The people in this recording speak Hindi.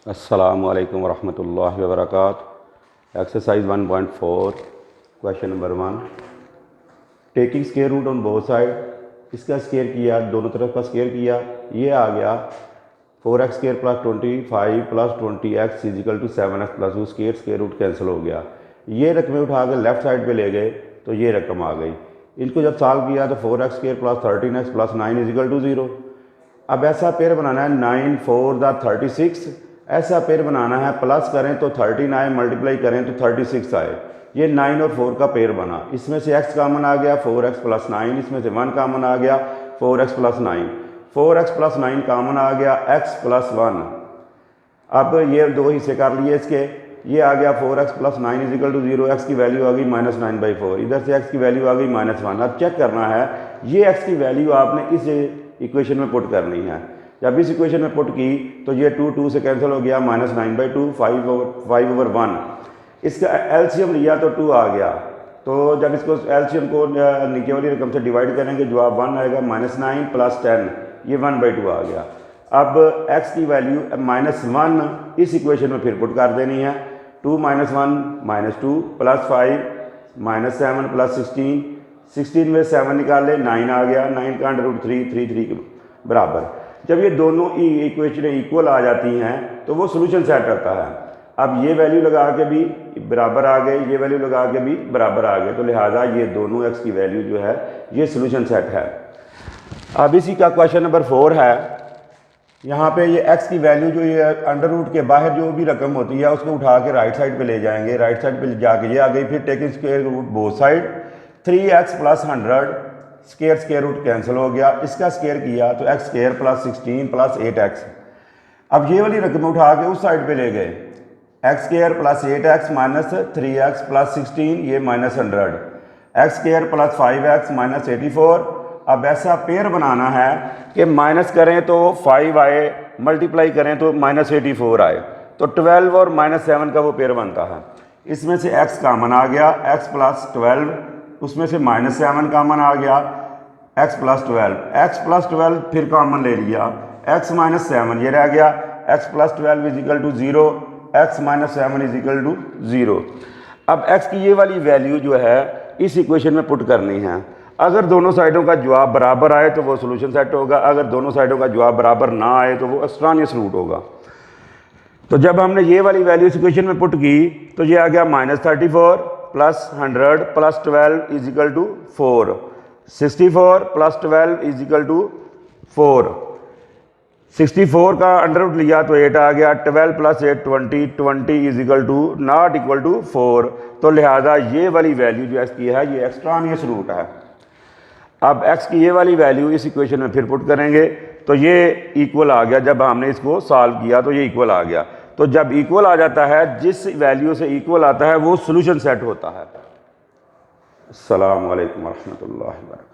अस्सलामु अलैकुम वरहमतुल्लाहि वबरकातुहू। Exercise 1.4 question number 1। Taking square root on both side, इसका स्क्वायर किया, दोनों तरफ का स्क्वायर किया, ये आ गया 4x square plus 25 plus 20x equal to 7x plus वो स्क्वायर रूट कैंसिल हो गया। ये रकमें उठा के लेफ्ट साइड पे ले गए तो ये रकम आ गई। इनको जब सॉल्व किया तो 4x square plus 13x plus 9 equal to 0। अब ऐसा पेयर बनाना है 9 4 द 36, ऐसा पेयर बनाना है प्लस करें तो 39 मल्टीप्लाई करें तो 36 आए। ये 9 और 4 का पेयर बना, इसमें से x कामन आ गया 4x प्लस 9, इसमें से 1 कामन आ गया 4x प्लस 9, 4x प्लस 9 कामन आ गया x प्लस 1। अब ये दो हिस्से कर लिए इसके, ये आ गया 4x plus 9 equal to 0, x की वैल्यू आ गई -9/4, इधर से x की वैल्यू आ गई -1। अब चेक करना है ये x की वैल्यू आपने इस इक्वेशन में पुट करनी है। जब इस इक्वेशन में पुट की तो ये 2 से कैंसिल हो गया, -9/2, 5/1। इसका एलसीएम लिया तो 2 आ गया। तो जब इसको एलसीएम को नीचे वाली रकम से डिवाइड करेंगे जवाब 1 आएगा, -9 प्लस 10, ये 1/2 आ गया। अब x की वैल्यू -1 इस इक्वेशन में फिर पुट कर देनी है। 2 - 1 -2 प्लस 5 -7 प्लस 16, 16 में 7 निकाले 9 आ गया, 9 का √3, 3 के बराबर। जब ये दोनों इक्वेशन इक्वल आ जाती हैं तो वो सोल्यूशन सेट होता है। अब ये वैल्यू लगा के भी बराबर आ गए, ये वैल्यू लगा के भी बराबर आ गए, तो लिहाजा ये दोनों x की वैल्यू जो है ये सोल्यूशन सेट है। अब इसी का क्वेश्चन नंबर 4 है। यहाँ पे ये x की वैल्यू जो ये अंडर रूट के बाहर जो भी रकम होती है उसको उठा के राइट साइड पे ले जाएंगे, राइट साइड पे जाके ये आ गई। फिर taking square root both side, 3x plus 100 square root cancel हो गया, इसका स्क्वायर किया तो x square plus 16 plus 8x। अब ये वाली रकम उठा के उस साइड पे ले गए, x square plus 8x minus 3x plus 16, ये -100, x square plus 5x minus 84। अब ऐसा पेयर बनाना है कि माइनस करें तो 5 आए, मल्टीप्लाई करें तो -84 आए, तो 12 और -7 का वो पेयर बनता है। इसमें से x कामन आ गया, x प्लस 12, उसमें से -7 कामन आ गया, x प्लस 12, x प्लस 12 फिर कामन ले लिया, x माइनस 7 ये रह गया, x plus 12 equal to 0, x minus 7 equal to 0। अब x की ये वाली वैल्यू जो है इस इक्वेशन में पुट करनी है। अगर दोनों साइडों का जवाब बराबर आए तो वो सोल्यूशन सेट होगा, अगर दोनों साइडों का जवाब बराबर ना आए तो वो एक्सट्रानियस रूट होगा। तो जब हमने ये वाली वैल्यू इस इक्वेशन में पुट की तो ये आ गया -34 plus 100 plus 12 equal to 4, 64 plus 12 equal to 4, 64 का अंडर रूट लिया तो 8 आ गया, 12 plus 8 20, 20 equal to not equal to 4। तो लिहाजा ये वाली वैल्यू जो x की है ये एक्सट्रानियस रूट है। अब x की ये वाली वैल्यू इस इक्वेशन में फिर पुट करेंगे तो ये इक्वल आ गया। जब हमने इसको सॉल्व किया तो ये इक्वल आ गया। तो जब इक्वल आ जाता है, जिस वैल्यू से इक्वल आता है वो सोल्यूशन सेट होता है। अस्सलामु अलैकुम वरहमतुल्लाहि वबरकातुहू।